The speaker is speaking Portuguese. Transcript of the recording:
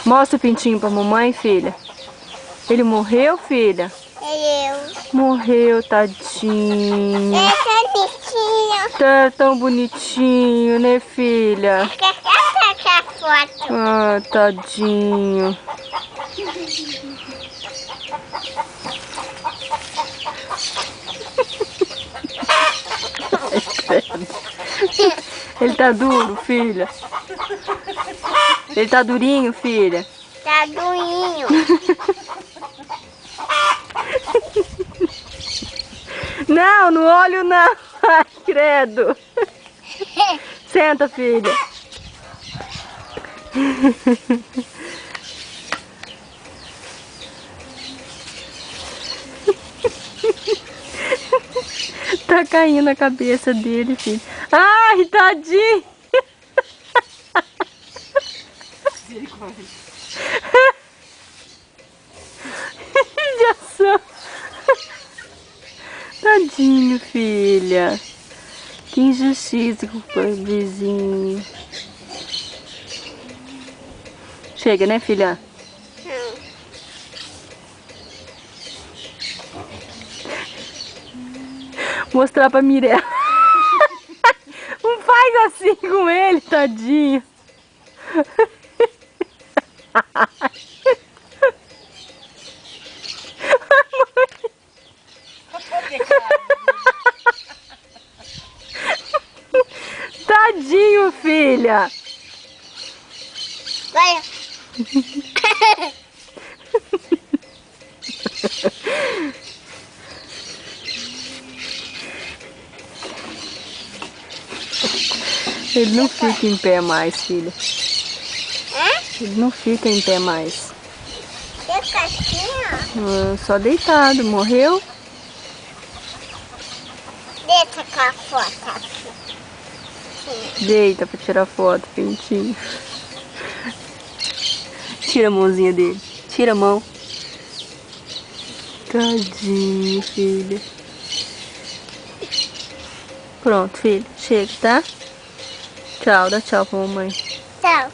Mostra o pintinho pra mamãe, filha. Ele morreu, filha? Morreu, tadinho. Tá tão bonitinho, né, filha? Ah, tadinho. Ele tá duro, filha? Ele tá durinho, filha? Tá durinho. Não, no olho não. Ai, credo. Senta, filha. Tá caindo a cabeça dele, filho. Ai, tadinho. Judiação. Tadinho, filha. Que injustiça com o pobrezinho. Chega, né, filha? Mostrar pra Mirella. Não faz assim com ele, tadinho. Tadinho, filha. Vai. Ele não fica em pé mais, filha. Ele não fica em pé mais. Fica assim, ó. Só deitado. Morreu? Deixa com a foto aqui. Deita pra tirar foto, pintinho. Tira a mãozinha dele. Tira a mão. Tadinho, filha. Pronto, filho. Chega, tá? Tchau, dá tchau pra mamãe. Tchau.